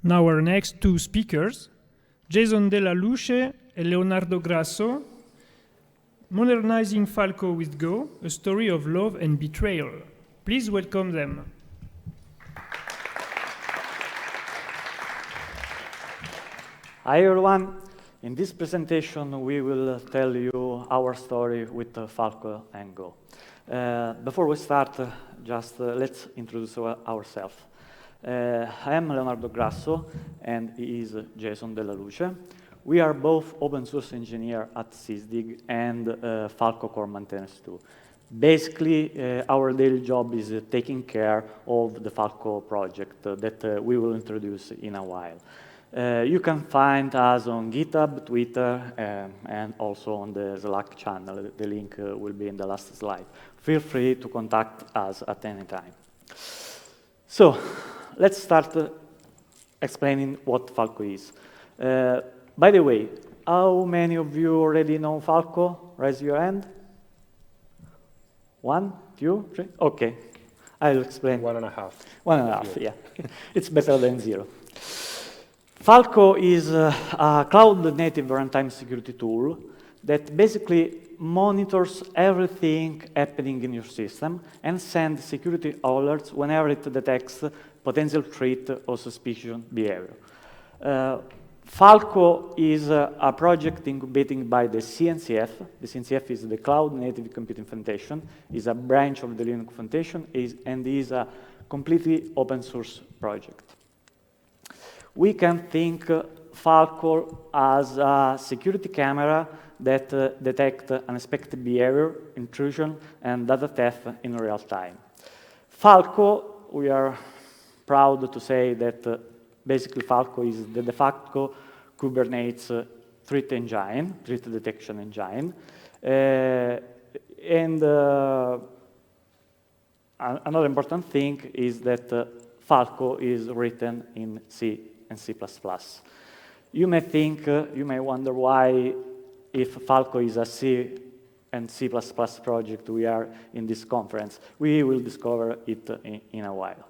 Now our next two speakers, Jason Dellaluce and Leonardo Grasso, Modernizing Falco with Go, a story of love and betrayal. Please welcome them. Hi everyone. In this presentation we will tell you our story with Falco and Go. Before we start, let's introduce ourselves. I am Leonardo Grasso and he is Jason Dellaluce. We are both open source engineers at Sysdig and Falco core maintenance too. Basically, our daily job is taking care of the Falco project that we will introduce in a while. You can find us on GitHub, Twitter, and also on the Slack channel. The link will be in the last slide. Feel free to contact us at any time. So, let's start explaining what Falco is. By the way, how many of you already know Falco? Raise your hand. 1, 2, 3? Okay, I'll explain. 1.5. 1.5, yeah. It's better than 0. Falco is a cloud-native runtime security tool that basically monitors everything happening in your system and sends security alerts whenever it detects potential threat or suspicious behavior. Falco is a project incubated by the CNCF. The CNCF is the Cloud-Native Computing Foundation, is a branch of the Linux Foundation, and is a completely open source project. We can think Falco as a security camera that detects unexpected behavior, intrusion, and data theft in real time. Falco, we are proud to say that basically Falco is the de facto Kubernetes threat engine, threat detection engine. Another important thing is that Falco is written in C and C++. You may wonder why, if Falco is a C and C++ project, we are in this conference. We will discover it in a while.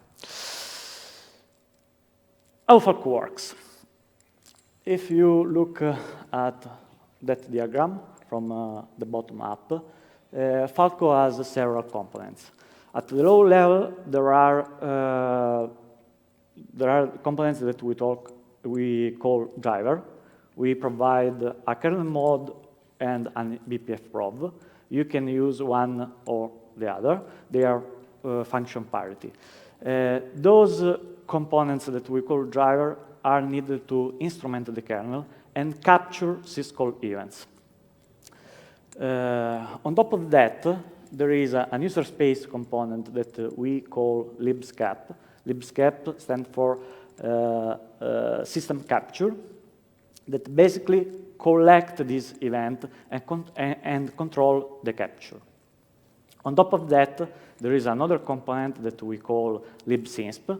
How Falco works. If you look at that diagram from the bottom up, Falco has several components. At the low level, there are components that we call driver. We provide a kernel mode and an BPF probe. You can use one or the other. They are function parity. Those components that we call driver are needed to instrument the kernel and capture syscall events. On top of that, there is a user space component that we call libscap. Libscap stands for system capture, that basically collect this event and control the capture. On top of that, there is another component that we call libsysp,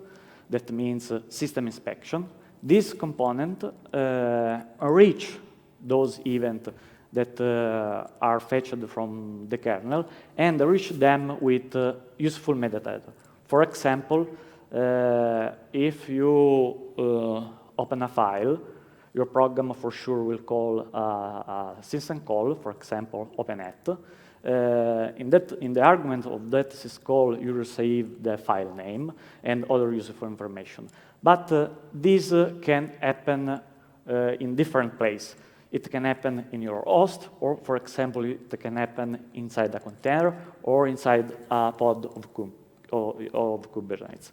that means system inspection. This component enrich those events that are fetched from the kernel and enrich them with useful metadata. For example, if you open a file, your program for sure will call a system call, for example, openat. In the argument of that syscall, you receive the file name and other useful information. But this can happen in different places. It can happen in your host, or for example, it can happen inside a container or inside a pod of Kubernetes.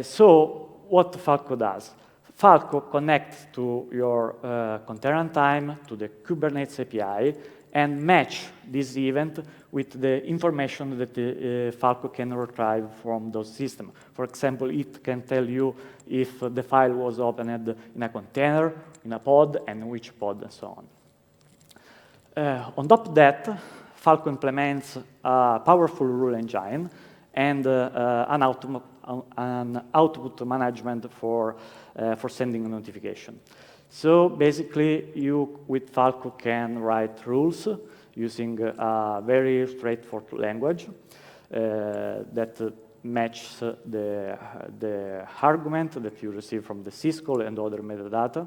So what Falco does? Falco connects to your container runtime, to the Kubernetes API, and match this event with the information that Falco can retrieve from those systems. For example, it can tell you if the file was opened in a container, in a pod, and which pod, and so on. On top of that, Falco implements a powerful rule engine and an output management for sending a notification. So basically, you with Falco can write rules using a very straightforward language that matches the argument that you receive from the syscall and other metadata.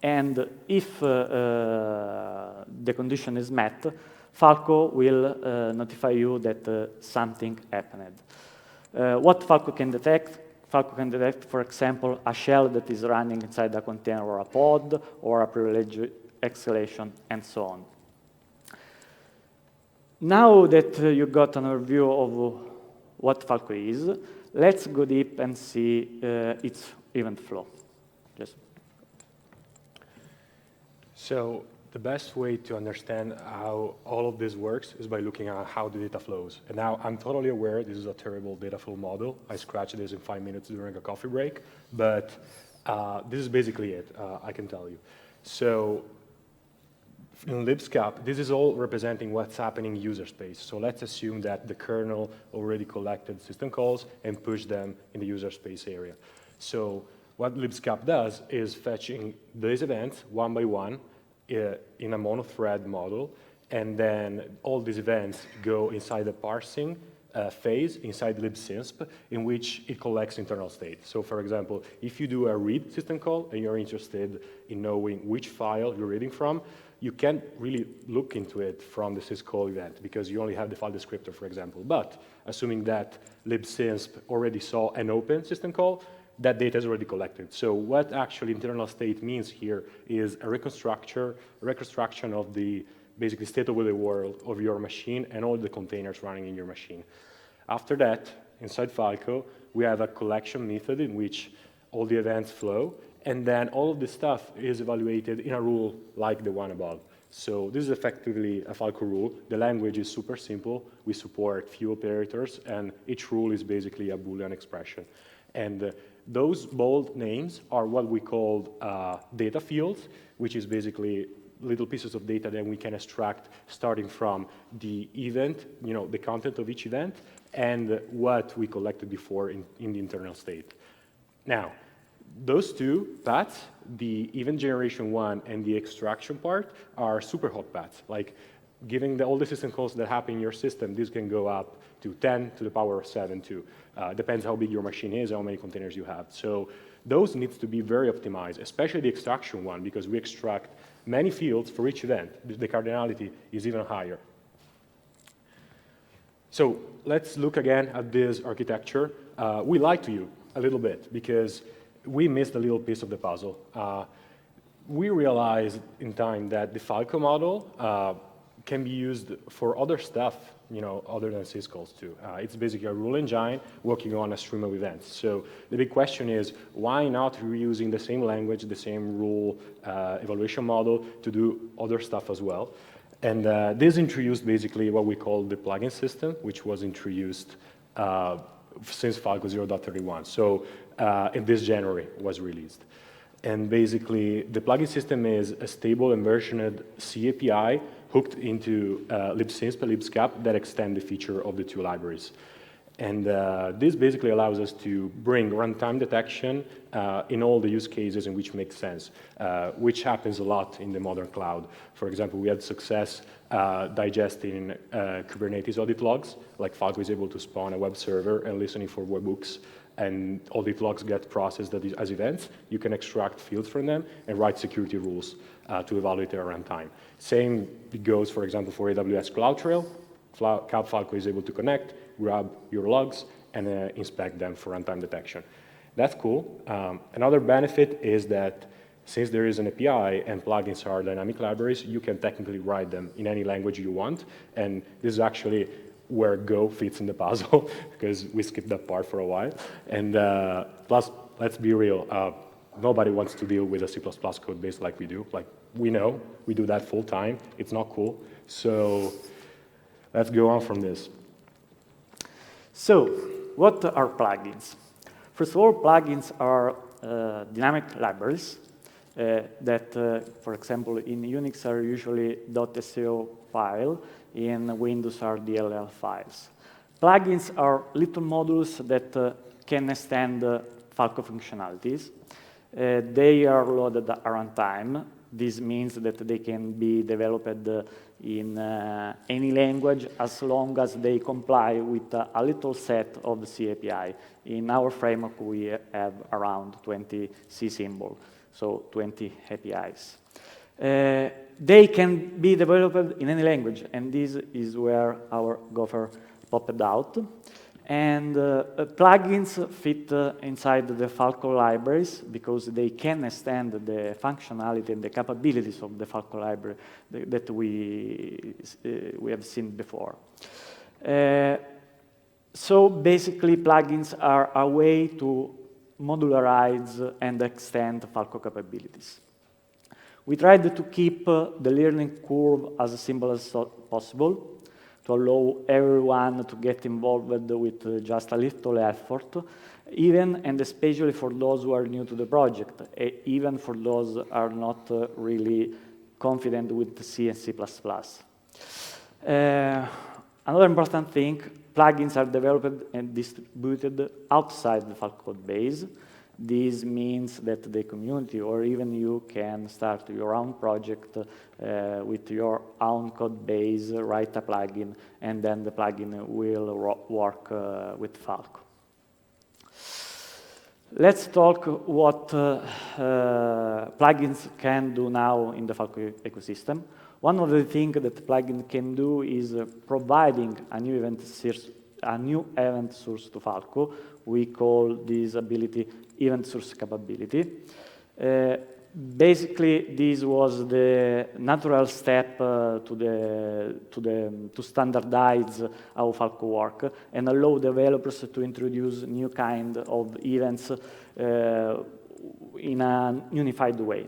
And if the condition is met, Falco will notify you that something happened. What Falco can detect? Falco can detect, for example, a shell that is running inside a container or a pod, or a privilege escalation, and so on. Now that you got an overview of what Falco is, let's go deep and see its event flow. Yes. So the best way to understand how all of this works is by looking at how the data flows. And now I'm totally aware this is a terrible data flow model. I scratched this in 5 minutes during a coffee break, but this is basically it, I can tell you. So in libscap, this is all representing what's happening in user space. So let's assume that the kernel already collected system calls and pushed them in the user space area. So what libscap does is fetching these events one by one in a mono-thread model, and then all these events go inside the parsing phase inside libsysp, in which it collects internal state. So for example, if you do a read system call and you're interested in knowing which file you're reading from, you can't really look into it from the syscall event because you only have the file descriptor, for example. But assuming that libsysp already saw an open system call, that data is already collected. So what actually internal state means here is a reconstruction of the basically state of the world of your machine and all the containers running in your machine. After that, inside Falco, we have a collection method in which all the events flow, and then all of this stuff is evaluated in a rule like the one above. So this is effectively a Falco rule. The language is super simple. We support few operators, and each rule is basically a Boolean expression. And those bold names are what we call data fields, which is basically little pieces of data that we can extract starting from the event, the content of each event, and what we collected before in the internal state. Now, those two paths, the event generation one and the extraction part, are super hot paths. Like, given all the system calls that happen in your system, this can go up to 10 to the power of 7 too. Depends how big your machine is, how many containers you have. So those needs to be very optimized, especially the extraction one, because we extract many fields for each event. The cardinality is even higher. So let's look again at this architecture. We lied to you a little bit because we missed a little piece of the puzzle. We realized in time that the Falco model can be used for other stuff, other than syscalls too. It's basically a rule engine working on a stream of events. So the big question is, why not reusing the same language, the same rule evaluation model to do other stuff as well? And this introduced basically what we call the plugin system, which was introduced since Falco 0.31. So in this January was released. And basically, the plugin system is a stable and versioned C API hooked into libsysp, libscap that extend the feature of the two libraries. And this basically allows us to bring runtime detection in all the use cases in which makes sense, which happens a lot in the modern cloud. For example, we had success digesting Kubernetes audit logs, like Falco is able to spawn a web server and listening for webhooks, and audit logs get processed as events. You can extract fields from them and write security rules to evaluate their runtime. Same goes, for example, for AWS CloudTrail. Cloud Falco is able to connect, grab your logs, and inspect them for runtime detection. That's cool. Another benefit is that since there is an API and plugins are dynamic libraries, you can technically write them in any language you want. And this is actually where Go fits in the puzzle, because we skipped that part for a while. And plus, let's be real, nobody wants to deal with a C++ code base like we do. Like, we know, we do that full time. It's not cool. So let's go on from this. So what are plugins? First of all, plugins are dynamic libraries that, for example, in Unix are usually .sco file, in Windows are DLL files. Plugins are little modules that can extend Falco functionalities. They are loaded at runtime. This means that they can be developed in any language as long as they comply with a little set of C API. In our framework, we have around 20 C symbols, so 20 APIs. They can be developed in any language, and this is where our Gopher popped out. And plugins fit inside the Falco libraries because they can extend the functionality and the capabilities of the Falco library that we have seen before. So basically, plugins are a way to modularize and extend Falco capabilities. We tried to keep the learning curve as simple as possible, to allow everyone to get involved with just a little effort, even and especially for those who are new to the project, even for those who are not really confident with C and C++. Another important thing, plugins are developed and distributed outside the Falco code base. This means that the community or even you can start your own project with your own code base, write a plugin, and then the plugin will work with Falco. Let's talk what plugins can do now in the Falco ecosystem. One of the things that plugin can do is providing a new event source to Falco. We call this ability event source capability. Basically, this was the natural step to standardize how Falco work and allow developers to introduce new kind of events in a unified way.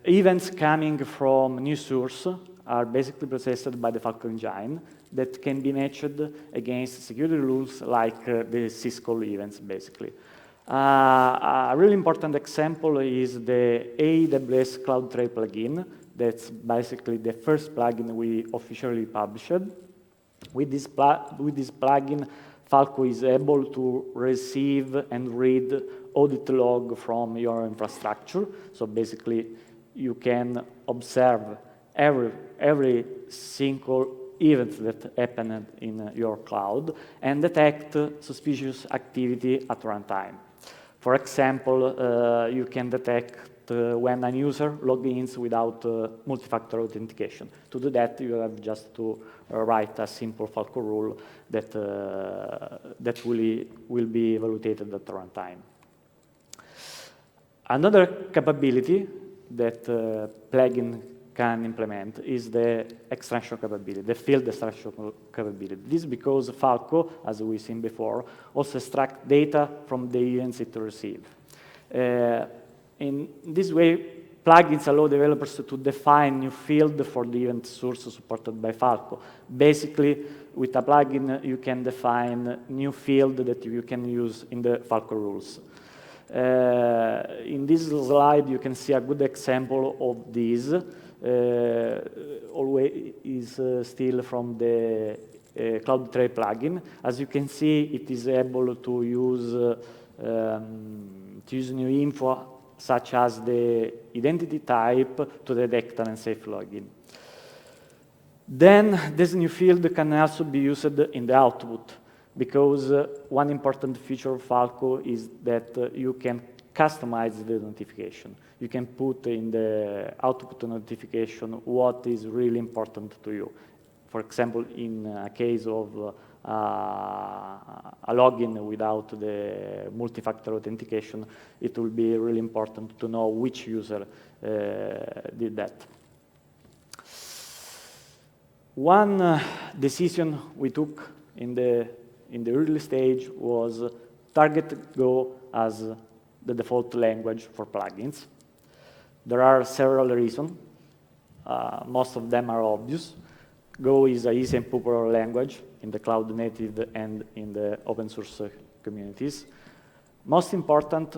Events coming from new source are basically processed by the Falco engine that can be matched against security rules like the syscall events, basically. A really important example is the AWS Cloud-Native plugin. That's basically the first plugin we officially published. With this plugin, Falco is able to receive and read audit log from your infrastructure. So basically, you can observe every single event that happened in your cloud and detect suspicious activity at runtime. For example, you can detect when a user logins without multi-factor authentication. To do that, you have just to write a simple Falco rule that will be evaluated at runtime. Another capability that plugin can implement is the extraction capability, the field extraction capability. This is because Falco, as we've seen before, also extracts data from the events it receives. In this way, plugins allow developers to define new field for the event source supported by Falco. Basically, with a plugin, you can define new field that you can use in the Falco rules. In this slide, you can see a good example of this. Always is still from the Cloud-Native plugin. As you can see, it is able to use new info such as the identity type to detect an unsafe login. Then this new field can also be used in the output, because one important feature of Falco is that you can customize the notification. You can put in the output notification what is really important to you. For example, in a case of a login without the multi-factor authentication, it will be really important to know which user did that. One decision we took in the early stage was target Go as the default language for plugins. There are several reasons. Most of them are obvious. Go is an easy and popular language in the cloud-native and in the open source communities. Most important,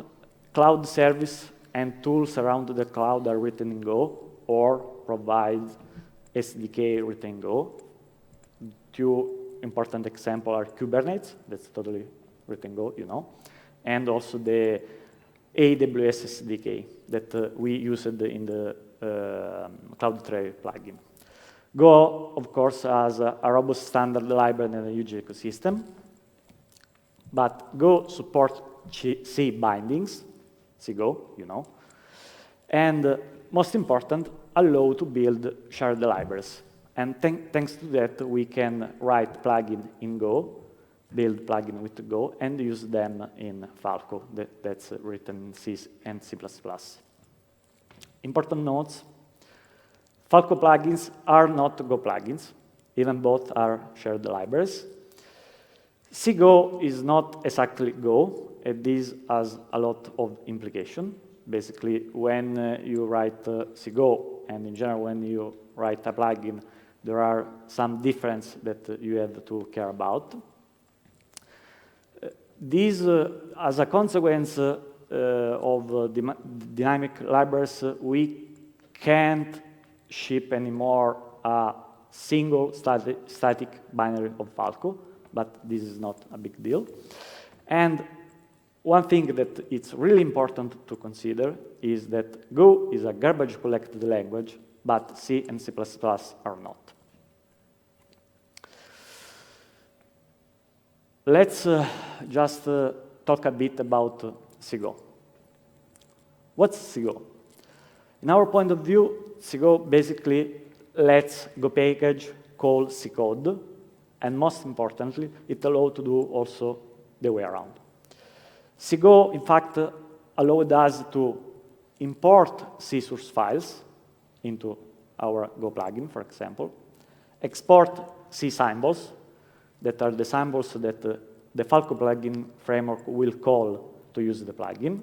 cloud service and tools around the cloud are written in Go or provide SDK written in Go. Two important examples are Kubernetes, that's totally written in Go, you know, and also the AWS SDK that we used in the Cloud-Native plugin. Go, of course, has a robust standard library and a huge ecosystem, but Go supports C bindings, CGO, you know, and most important, allow to build shared libraries. And thanks to that, we can write plugin in Go, build plugin with Go, and use them in Falco, that's written in C and C++. Important notes, Falco plugins are not Go plugins, even both are shared libraries. CGO is not exactly Go, and this has a lot of implication. Basically, when you write CGO, and in general when you write a plugin, there are some differences that you have to care about. This, as a consequence of dynamic libraries, we can't ship anymore a single static binary of Falco, but this is not a big deal. And one thing that it's really important to consider is that Go is a garbage collected language, but C and C++ are not. Let's just talk a bit about CGO. What's CGO? In our point of view, CGO basically lets Go package call C code, and most importantly, it allows to do also the way around. CGO, in fact, allowed us to import C source files into our Go plugin, for example, export C symbols, that are the symbols that the Falco plugin framework will call to use the plugin,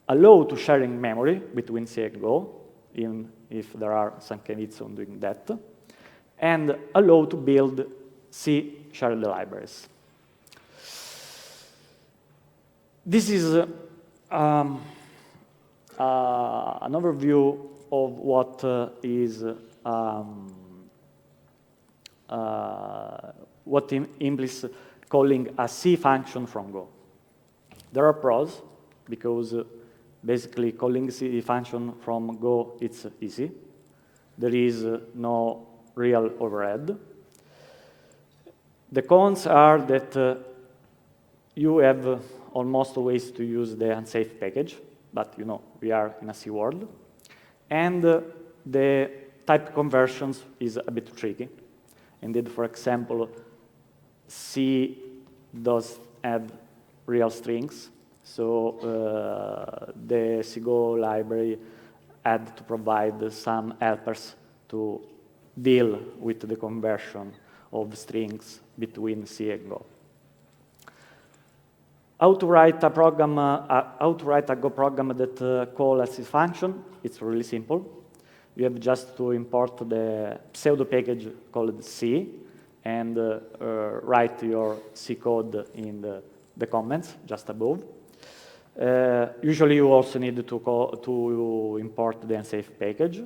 allow to sharing memory between C and Go, even if there are some caveats on doing that, and allow to build C shared libraries. This is an overview of what what implies calling a C function from Go. There are pros, because basically calling C function from Go, it's easy. There is no real overhead. The cons are that you have almost ways to use the unsafe package, but you know, we are in a C world. And the type conversions is a bit tricky. Indeed, for example, C does have real strings, so the CGO library had to provide some helpers to deal with the conversion of strings between C and Go. How to write a program, how to write a Go program that calls a C function? It's really simple. You have just to import the pseudo package called C and write your C code in the comments just above. Usually you also need to import the unsafe package.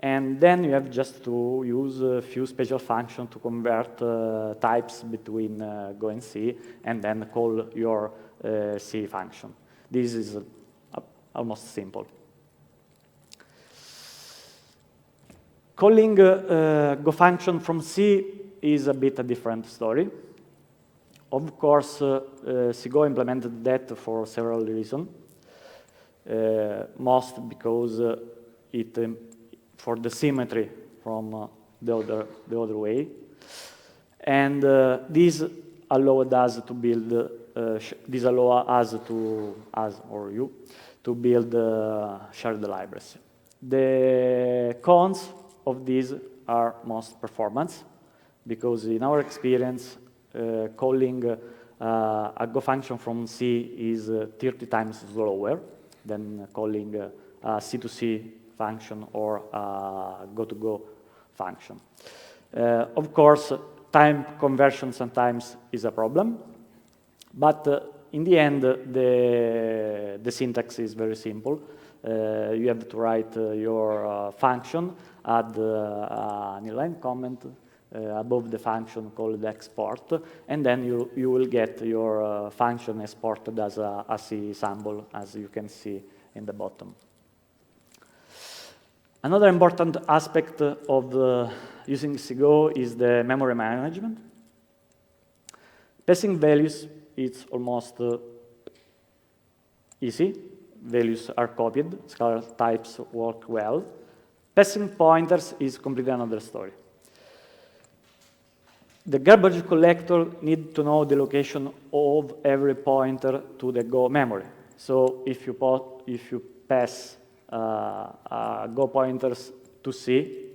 And then you have just to use a few special functions to convert types between Go and C, and then call your C function. This is almost simple. Calling Go function from C is a bit a different story. Of course, CGO implemented that for several reasons. Most because for the symmetry from the other way, and this allowed us to build. This allows us or you to build shared libraries. The cons of these are most performance, because in our experience, calling a Go function from C is 30 times slower than calling a C2C function or a Go-to-Go function. Of course, time conversion sometimes is a problem, but in the end, the syntax is very simple. You have to write your function, add an inline comment above the function called export, and then you will get your function exported as a C symbol, as you can see in the bottom. Another important aspect of using CGO is the memory management. Passing values is almost easy. Values are copied, scalar types work well. Passing pointers is completely another story. The garbage collector needs to know the location of every pointer to the Go memory. So if you pass Go pointers to C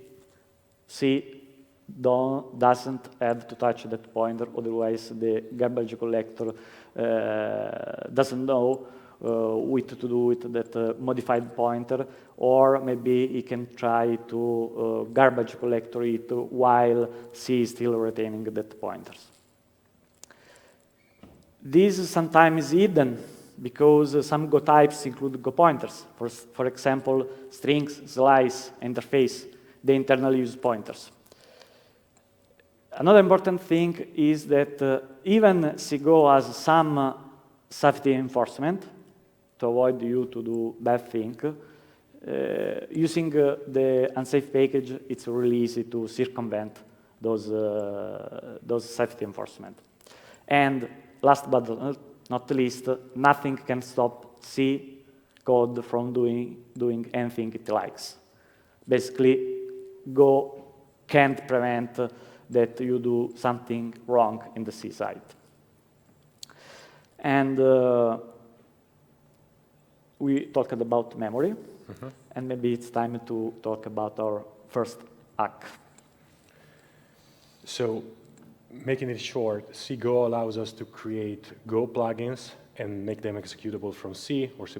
doesn't have to touch that pointer, otherwise the garbage collector doesn't know what to do with that modified pointer, or maybe he can try to garbage collector it while C is still retaining that pointers. This is sometimes hidden because some Go types include Go pointers. For example, strings, slice, interface, they internally use pointers. Another important thing is that even CGO has some safety enforcement to avoid you to do bad thing. Using the unsafe package, it's really easy to circumvent those safety enforcement. And last but not least, nothing can stop C code from doing anything it likes. Basically, Go can't prevent that you do something wrong in the C side. And we talked about memory, and maybe it's time to talk about our first hack. So, making it short, CGO allows us to create Go plugins and make them executable from C or C++,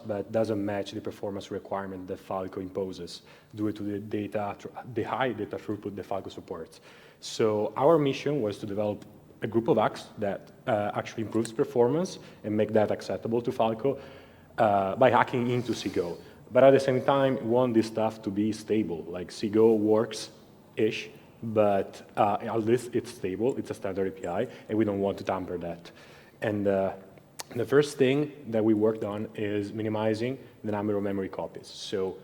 but doesn't match the performance requirement that Falco imposes due to the high data throughput that Falco supports. So our mission was to develop a group of hacks that actually improves performance and make that acceptable to Falco by hacking into CGO. But at the same time, we want this stuff to be stable, like CGO works-ish, but at least it's stable, it's a standard API, and we don't want to tamper that. And the first thing that we worked on is minimizing the number of memory copies. So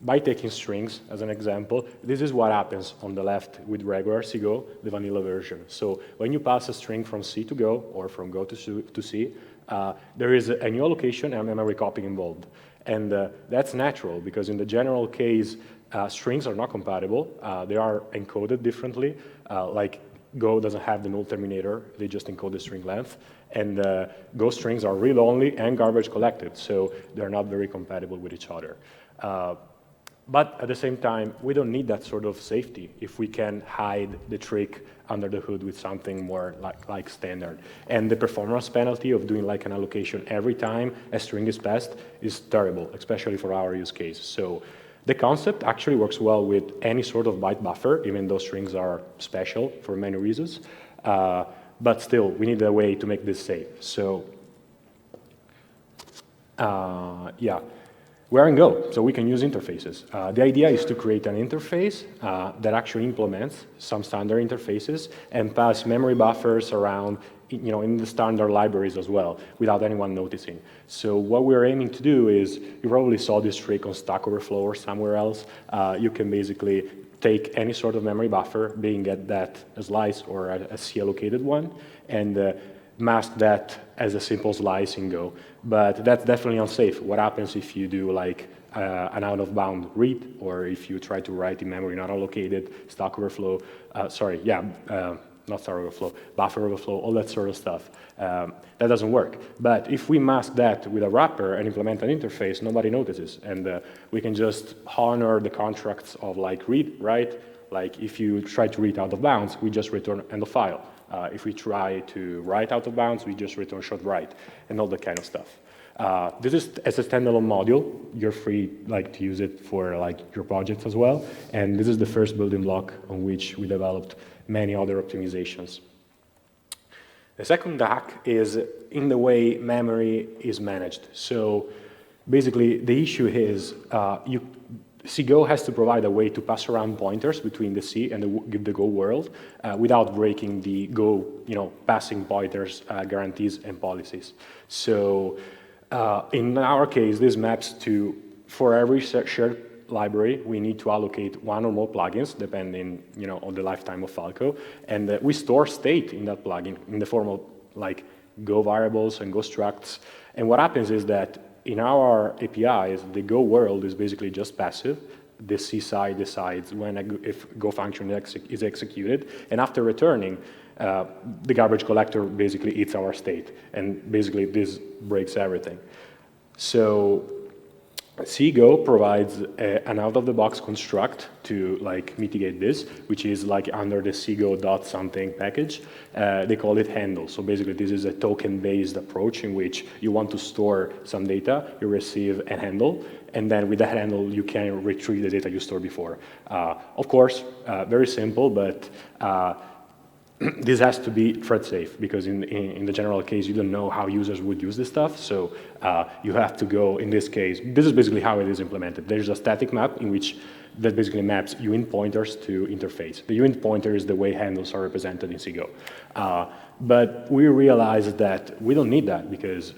by taking strings as an example, this is what happens on the left with regular CGO, the vanilla version. So when you pass a string from C to Go or from Go to C, there is a new allocation and memory copying involved. And that's natural because in the general case, strings are not compatible. They are encoded differently. Like Go doesn't have the null terminator. They just encode the string length. And Go strings are read-only and garbage collected, so they're not very compatible with each other. But at the same time, we don't need that sort of safety if we can hide the trick under the hood with something more like standard. And the performance penalty of doing like an allocation every time a string is passed is terrible, especially for our use case. So the concept actually works well with any sort of byte buffer, even though strings are special for many reasons. But still, we need a way to make this safe. So, yeah. We're in Go, so we can use interfaces. The idea is to create an interface that actually implements some standard interfaces and pass memory buffers around, in the standard libraries as well, without anyone noticing. So what we're aiming to do is, you probably saw this trick on Stack Overflow or somewhere else. You can basically take any sort of memory buffer, being that a slice or a C-allocated one, and mask that as a simple slice in Go. But that's definitely unsafe. What happens if you do like an out-of-bound read, or if you try to write in memory not allocated, Stack Overflow, not Stack Overflow, buffer overflow, all that sort of stuff. That doesn't work. But if we mask that with a wrapper and implement an interface, nobody notices. And we can just honor the contracts of like read, write. Like if you try to read out of bounds, we just return end of file. If we try to write out of bounds, we just return short write and all that kind of stuff. This is as a standalone module. You're free to use it for your projects as well. And this is the first building block on which we developed many other optimizations. The second hack is in the way memory is managed. So basically, the issue is CGO has to provide a way to pass around pointers between the C and the Go world without breaking the Go, passing pointers guarantees and policies. So in our case, this maps to, for every shared library, we need to allocate one or more plugins, depending, on the lifetime of Falco, and we store state in that plugin in the form of like Go variables and Go structs. And what happens is that in our APIs, the Go world is basically just passive. The C side decides if Go function is executed, and after returning, the garbage collector basically eats our state, and basically this breaks everything. So CGO provides an out-of-the-box construct to mitigate this, which is under the cgo.something package. They call it handle. So basically, this is a token-based approach in which you want to store some data, you receive a handle, and then with that handle, you can retrieve the data you stored before. Of course, very simple, but this has to be thread safe, because in the general case, you don't know how users would use this stuff. So you have to go, in this case, this is basically how it is implemented. There's a static map in which that basically maps uint pointers to interface. The uint pointer is the way handles are represented in CGO. But we realized that we don't need that, because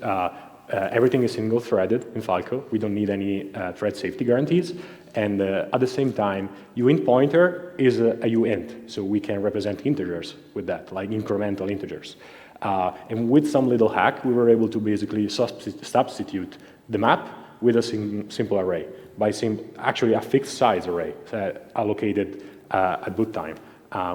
everything is single-threaded in Falco. We don't need any thread safety guarantees. And at the same time, uint pointer is a uint, so we can represent integers with that, like incremental integers. And with some little hack, we were able to basically substitute the map with a simple array, by actually a fixed size array allocated at boot time,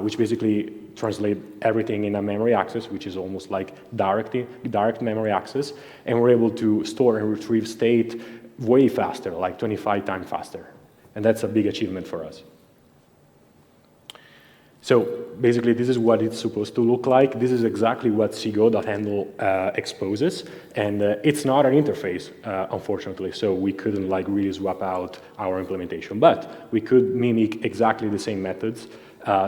which basically translate everything in a memory access, which is almost like direct memory access, and we're able to store and retrieve state way faster, like 25 times faster. And that's a big achievement for us. So basically, this is what it's supposed to look like. This is exactly what cgo.Handle exposes. And it's not an interface, unfortunately, so we couldn't really swap out our implementation. But we could mimic exactly the same methods.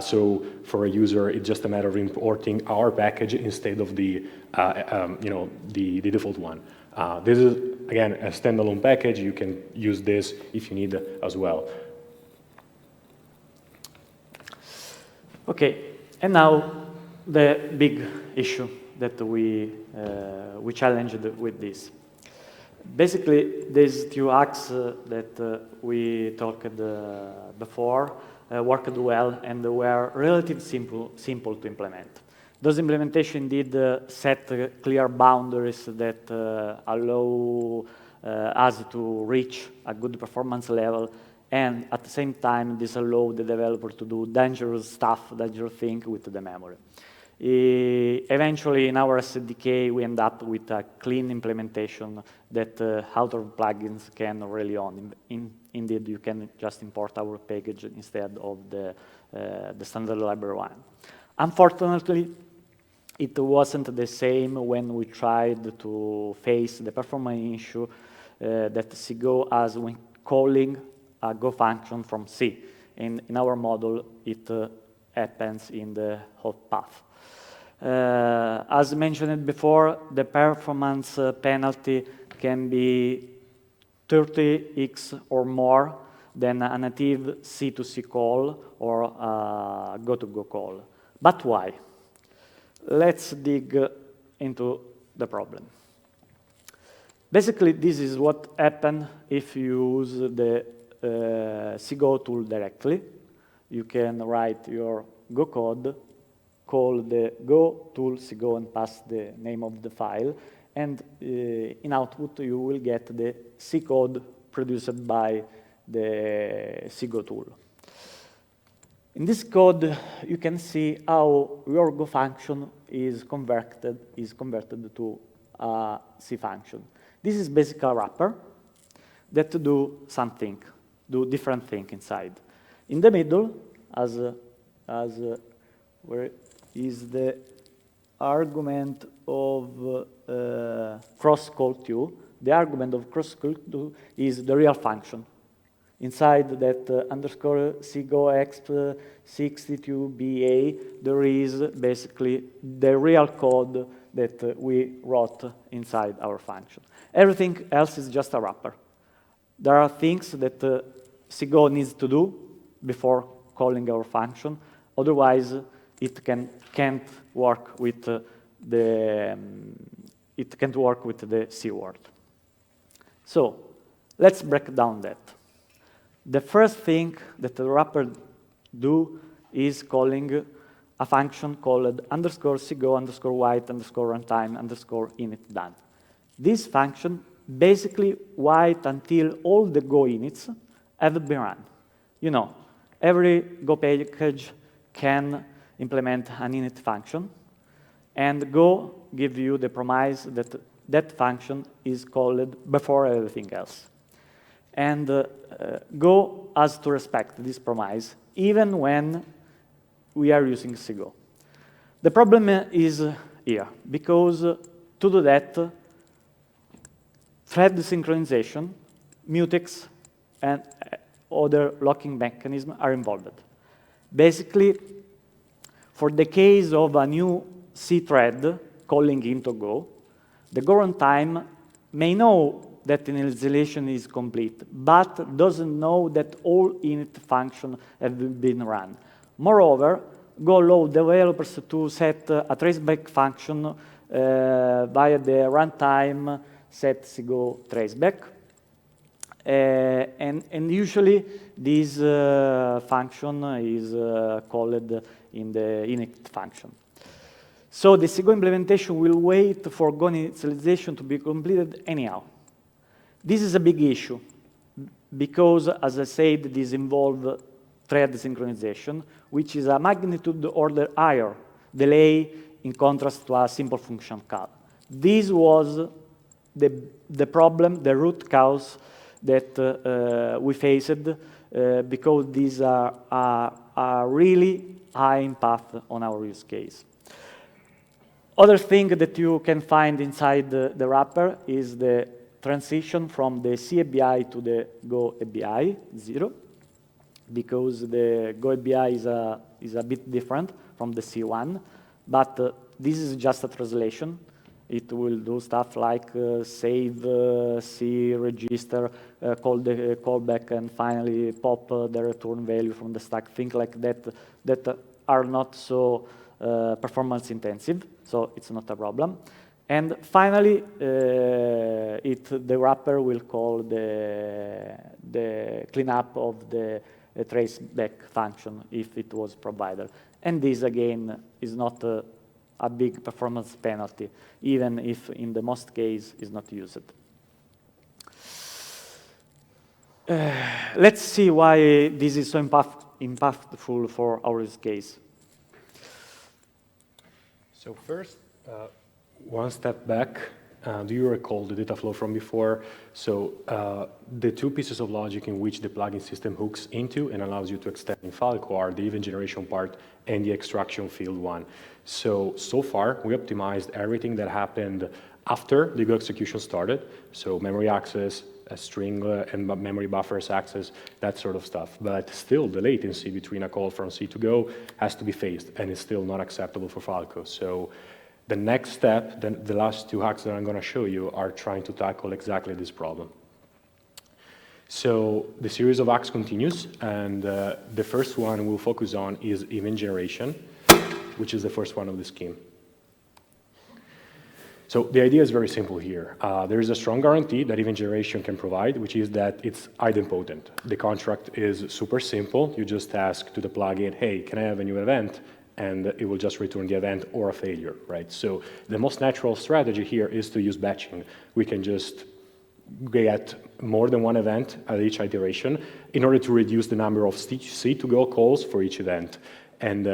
So for a user, it's just a matter of importing our package instead of the default one. This is, again, a standalone package. You can use this if you need as well. Okay, and now the big issue that we challenged with this. Basically, these two hacks that we talked before worked well and were relatively simple to implement. Those implementations indeed set clear boundaries that allow us to reach a good performance level, and at the same time, this allows the developer to do dangerous things with the memory. Eventually, in our SDK, we end up with a clean implementation that outer plugins can rely on. Indeed, you can just import our package instead of the standard library one. Unfortunately, it wasn't the same when we tried to face the performance issue that CGO has when calling a Go function from C. In our model, it happens in the hot path. As mentioned before, the performance penalty can be 30x or more than a native C2C call or a Go-to-Go call. But why? Let's dig into the problem. Basically, this is what happens if you use the CGO tool directly. You can write your Go code, call the Go tool CGO and pass the name of the file, and in output you will get the C code produced by the CGO tool. In this code, you can see how your Go function is converted to a C function. This is basically a wrapper that do different things inside. In the middle, where is the argument of cross-call to, the argument of cross-call to is the real function. Inside that underscore CGO exp62BA, there is basically the real code that we wrote inside our function. Everything else is just a wrapper. There are things that CGO needs to do before calling our function. Otherwise, it can't work with the C word. So let's break down that. the first thing that the wrapper do is calling a function called _cgo_white_runtime_init_done. This function basically wait until all the Go inits have been run. You know, every Go package can implement an init function, and Go gives you the promise that that function is called before everything else. And Go has to respect this promise, even when we are using cgo. The problem is here, because to do that, thread synchronization, mutex, and other locking mechanisms are involved. Basically, for the case of a new C thread calling into Go, the Go runtime may know that initialization is complete, but doesn't know that all init functions have been run. Moreover, Go allows developers to set a traceback function via the runtime set cgo traceback. And usually this function is called in the init function. So the cgo implementation will wait for Go initialization to be completed anyhow. This is a big issue because, as I said, this involves thread synchronization, which is a magnitude order higher delay in contrast to a simple function call. This was the problem, the root cause that we faced because these are really high impact on our use case. Other thing that you can find inside the wrapper is the transition from the C API to the Go API 0, because the Go API is a bit different from the C1, but this is just a translation. It will do stuff like save, see, register, call the callback, and finally pop the return value from the stack, things like that, that are not so performance intensive, so it's not a problem. And finally, the wrapper will call the cleanup of the traceback function if it was provided. And this, again, is not a big performance penalty, even if in the most case is not used. Let's see why this is so impactful for our use case. So first, one step back. Do you recall the data flow from before? So the two pieces of logic in which the plugin system hooks into and allows you to extend in Falco are the event generation part and the extraction field one. So far, we optimized everything that happened after the Go execution started. So memory access, a string and memory buffers access, that sort of stuff. But still, the latency between a call from C to Go has to be phased, and it's still not acceptable for Falco. So the next step, the last two hacks that I'm going to show you, are trying to tackle exactly this problem. So the series of hacks continues, and the first one we'll focus on is event generation, which is the first one of the scheme. So the idea is very simple here. There is a strong guarantee that event generation can provide, which is that it's idempotent. The contract is super simple. You just ask to the plugin, hey, can I have a new event? And it will just return the event or a failure, right? So the most natural strategy here is to use batching. We can just get more than one event at each iteration in order to reduce the number of C to Go calls for each event. And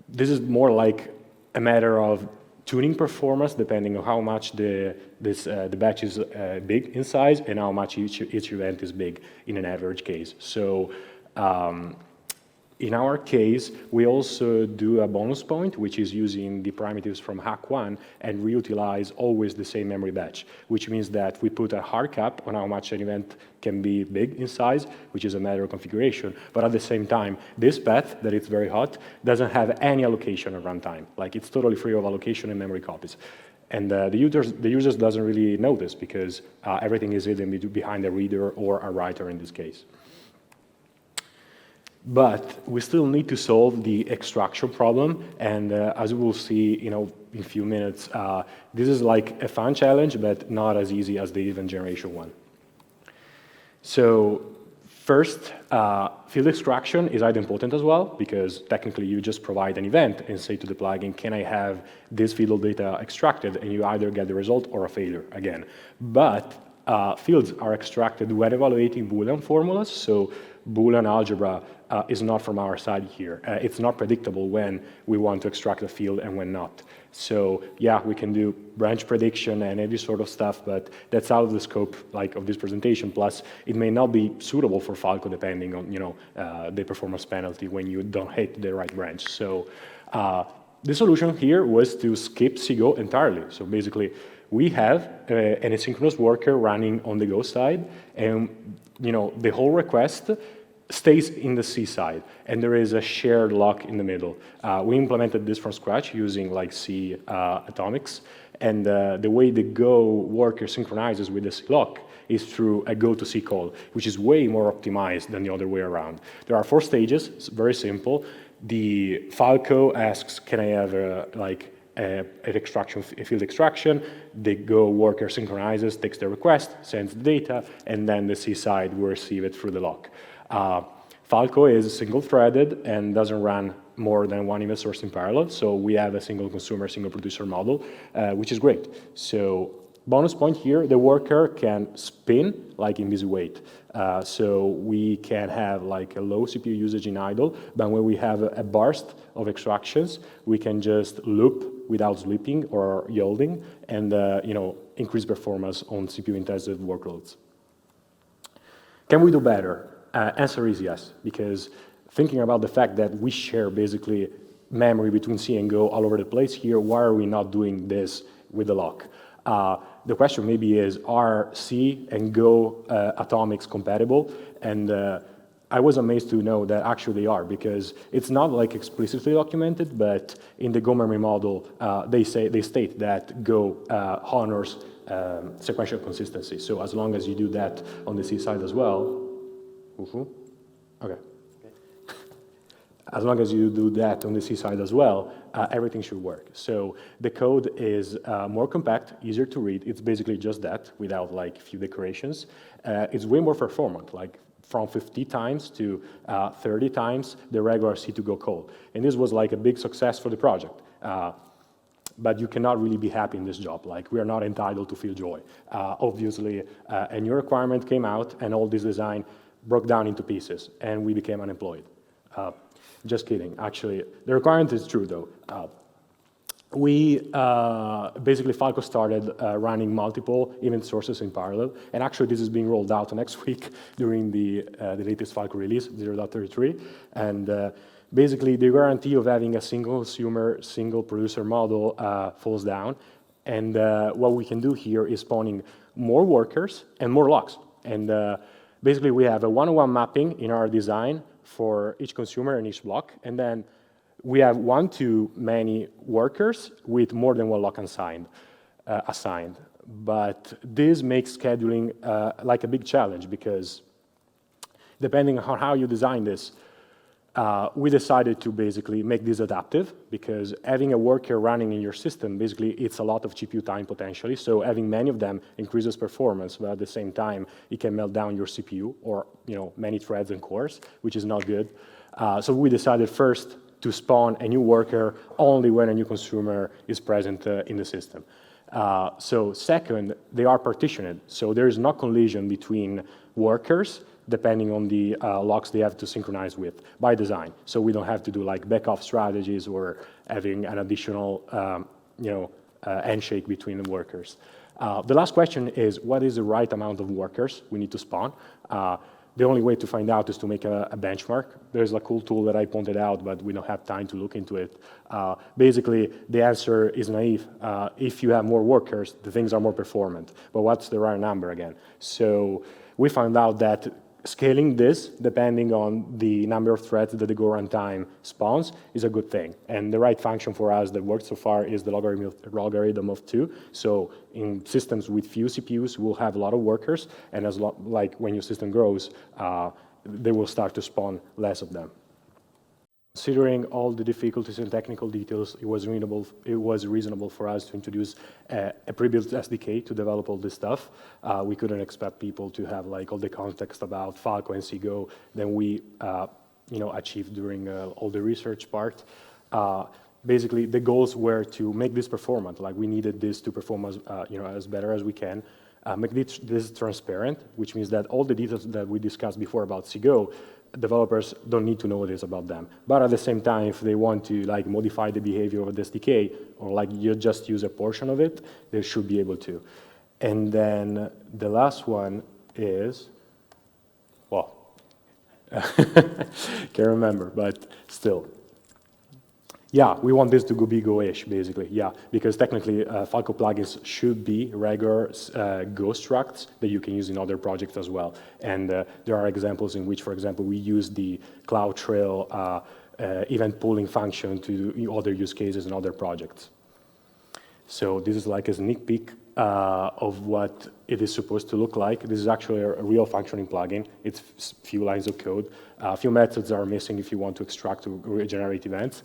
this is more like a matter of tuning performance depending on how much the batch is big in size and how much each event is big in an average case. So in our case, we also do a bonus point, which is using the primitives from hack 1 and reutilize always the same memory batch, which means that we put a hard cap on how much an event can be big in size, which is a matter of configuration. But at the same time, this path, that it's very hot, doesn't have any allocation at runtime. Like, it's totally free of allocation and memory copies. And the users doesn't really know this because everything is hidden behind a reader or a writer in this case. But we still need to solve the extraction problem, and as we will see, in a few minutes, this is like a fun challenge, but not as easy as the event generation one. So First, field extraction is idempotent as well, because technically you just provide an event and say to the plugin, can I have this field data extracted? And you either get the result or a failure again. But fields are extracted when evaluating Boolean formulas, so Boolean algebra is not from our side here. It's not predictable when we want to extract a field and when not. So yeah, we can do branch prediction and every sort of stuff, but that's out of the scope of this presentation. Plus, it may not be suitable for Falco depending on the performance penalty when you don't hit the right branch. So the solution here was to skip CGO entirely. So basically, we have an asynchronous worker running on the Go side, and the whole request stays in the C side, and there is a shared lock in the middle. We implemented this from scratch using C atomics, and the way the Go worker synchronizes with the C lock is through a Go to C call, which is way more optimized than the other way around. There are 4 stages. It's very simple. The Falco asks, can I have a field extraction? The Go worker synchronizes, takes the request, sends the data, and then the C side will receive it through the lock. Falco is single-threaded and doesn't run more than 1 event source in parallel, so we have a single consumer, single producer model, which is great. So bonus point here, the worker can spin like in busy wait. So we can have a low CPU usage in idle, but when we have a burst of extractions, we can just loop without sleeping or yielding and increase performance on CPU-intensive workloads. Can we do better? Answer is yes, because thinking about the fact that we share basically memory between C and Go all over the place here, why are we not doing this with the lock? The question maybe is, are C and Go atomics compatible? And I was amazed to know that actually they are, because it's not explicitly documented, but in the Go memory model, they state that Go honors sequential consistency. So as long as you do that on the C side as well, okay. As long as you do that on the C side as well, everything should work. So the code is more compact, easier to read. It's basically just that, without few decorations. It's way more performant, from 50 times to 30 times the regular C2Go call. And this was a big success for the project. But you cannot really be happy in this job. We are not entitled to feel joy. Obviously, a new requirement came out, and all this design broke down into pieces, and we became unemployed. Just kidding. Actually, the requirement is true, though. Basically, Falco started running multiple event sources in parallel, and actually this is being rolled out next week during the latest Falco release, 0.33. And basically, the guarantee of having a single consumer, single producer model falls down, and what we can do here is spawning more workers and more locks. And basically, we have a one-on-one mapping in our design for each consumer and each block, and then we have one-to-many workers with more than 1 lock assigned. But this makes scheduling a big challenge, because depending on how you design this, we decided to basically make this adaptive, because having a worker running in your system, basically it's a lot of GPU time potentially, so having many of them increases performance, but at the same time, it can melt down your CPU or many threads and cores, which is not good. So we decided first to spawn a new worker only when a new consumer is present in the system. So second, they are partitioned, so there is no collision between workers depending on the locks they have to synchronize with by design. So we don't have to do back-off strategies or having an additional handshake between the workers. The last question is, what is the right amount of workers we need to spawn? The only way to find out is to make a benchmark. There's a cool tool that I pointed out, but we don't have time to look into it. Basically, the answer is naive. If you have more workers, the things are more performant. But what's the right number again? So we found out that scaling this, depending on the number of threads that the Go runtime spawns, is a good thing. And the right function for us that worked so far is the logarithm of 2. So in systems with few CPUs, we'll have a lot of workers, and when your system grows, they will start to spawn less of them. Considering all the difficulties and technical details, it was reasonable for us to introduce a pre-built SDK to develop all this stuff. We couldn't expect people to have like all the context about Falco and CGO that we achieved during all the research part. Basically, the goals were to make this performant. Like we needed this to perform as better as we can. Make this transparent, which means that all the details that we discussed before about CGO, developers don't need to know what it is about them. But at the same time, if they want to like modify the behavior of the SDK or like you just use a portion of it, they should be able to. And then the last one is, well, can't remember, but still. Yeah, we want this to be Go-ish, basically, yeah, because technically Falco plugins should be regular Go structs that you can use in other projects as well. And there are examples in which, for example, we use the CloudTrail event pooling function to do other use cases in other projects. So this is like a sneak peek of what it is supposed to look like. This is actually a real functioning plugin. It's a few lines of code. A few methods are missing if you want to extract or generate events.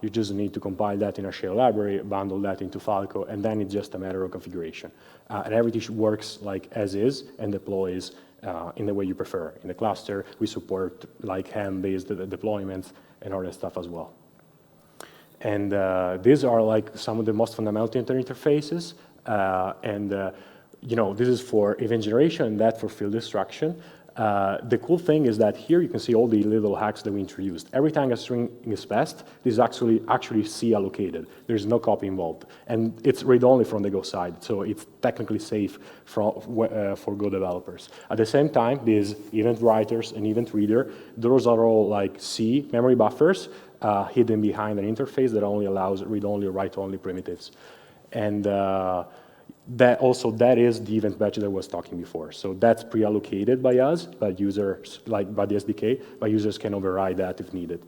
You just need to compile that in a shell library, bundle that into Falco, and then it's just a matter of configuration. And everything works like as is and deploys in the way you prefer. In the cluster, we support like ham-based deployments and all that stuff as well. And these are like some of the most fundamental interfaces. This is for event generation and that for field destruction. The cool thing is that here you can see all the little hacks that we introduced. Every time a string is passed, this is actually C allocated. There's no copy involved. And it's read-only from the Go side, so it's technically safe for Go developers. At the same time, these event writers and event reader, those are all like C memory buffers hidden behind an interface that only allows read-only or write-only primitives. And that is the event batch that I was talking before. So that's pre-allocated by us, by users, like by the SDK, but users can override that if needed.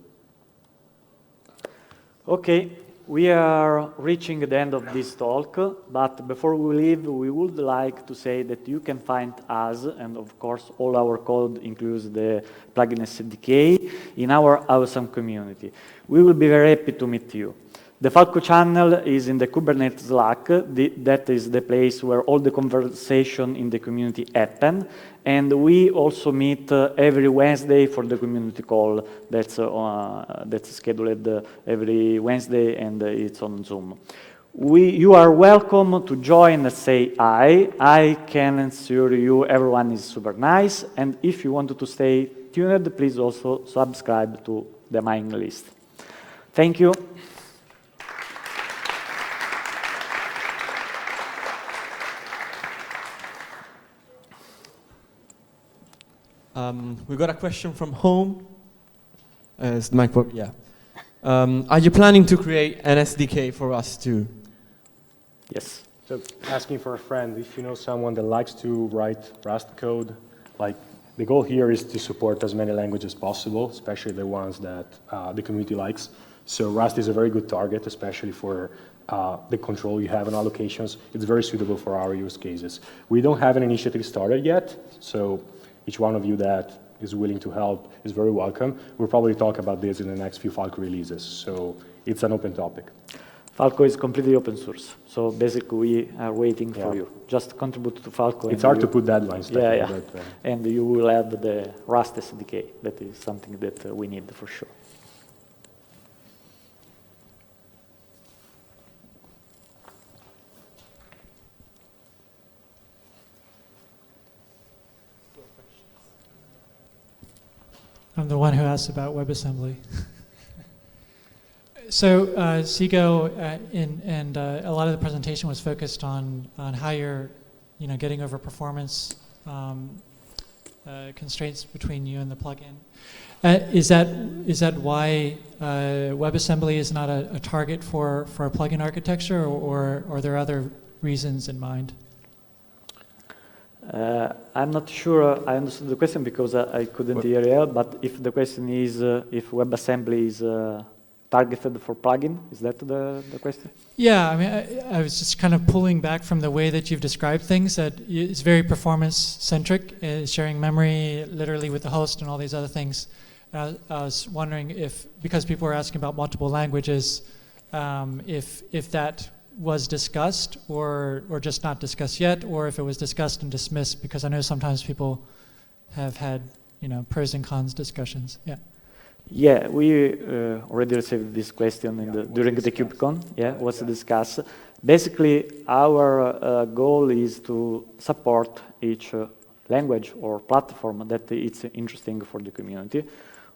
Okay, we are reaching the end of this talk, but before we leave, we would like to say that you can find us, and of course all our code includes the plugin SDK, in our awesome community. We will be very happy to meet you. The Falco channel is in the Kubernetes Slack. That is the place where all the conversation in the community happen. And we also meet every Wednesday for the community call that's scheduled every Wednesday, and it's on Zoom. You are welcome to join and say hi. I can assure you everyone is super nice. And if you wanted to stay tuned, please also subscribe to the mailing list. Thank you. We got a question from home. Is the mic work? Yeah. Are you planning to create an SDK for us too? Yes. So asking for a friend, if you know someone that likes to write Rust code, like the goal here is to support as many languages as possible, especially the ones that the community likes. So Rust is a very good target, especially for the control you have on allocations. It's very suitable for our use cases. We don't have an initiative started yet, so each one of you that is willing to help is very welcome. We'll probably talk about this in the next few Falco releases, so it's an open topic. Falco is completely open source, so basically we are waiting for you. Just contribute to Falco. It's hard to put deadlines. Yeah. But, and you will have the Rust SDK. That is something that we need for sure. I'm the one who asked about WebAssembly. So CGO and a lot of the presentation was focused on how you're getting over performance constraints between you and the plugin. Is that why WebAssembly is not a target for a plugin architecture, or are there other reasons in mind? I'm not sure I understood the question because I couldn't hear it, but if the question is if WebAssembly is targeted for plugin, is that the question? Yeah, I mean, I was just kind of pulling back from the way that you've described things, that it's very performance-centric, sharing memory literally with the host and all these other things. I was wondering if, because people were asking about multiple languages, if that was discussed or just not discussed yet, or if it was discussed and dismissed, because I know sometimes people have had, pros and cons discussions. Yeah. Yeah, we already received this question during the KubeCon. Yeah, what's discussed. Basically, our goal is to support each language or platform that it's interesting for the community.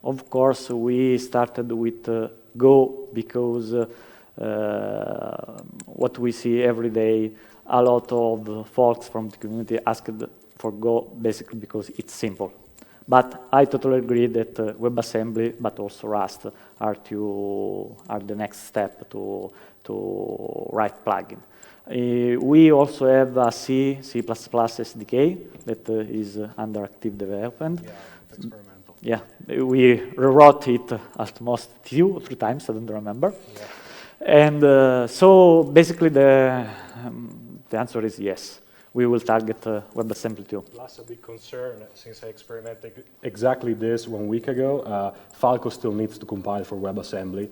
Of course, we started with Go because what we see every day, a lot of folks from the community asked for Go basically because it's simple. But I totally agree that WebAssembly, but also Rust, are the next step to write plugin. We also have a C++ SDK that is under active development. Yeah, it's experimental. Yeah, we rewrote it at most 2 or 3 times, I don't remember. Yeah. And so basically the answer is yes. We will target WebAssembly too. Plus a big concern, since I experimented exactly this 1 week ago, Falco still needs to compile for WebAssembly.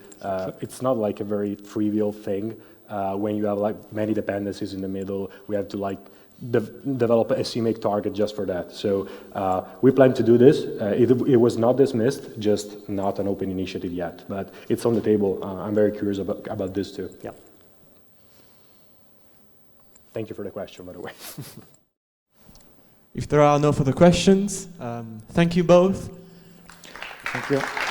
It's not like a very trivial thing. When you have like many dependencies in the middle, we have to like develop a CMake target just for that. So we plan to do this. It was not dismissed, just not an open initiative yet, but it's on the table. I'm very curious about this too. Yeah. Thank you for the question, by the way. If there are no further questions, thank you both. Thank you.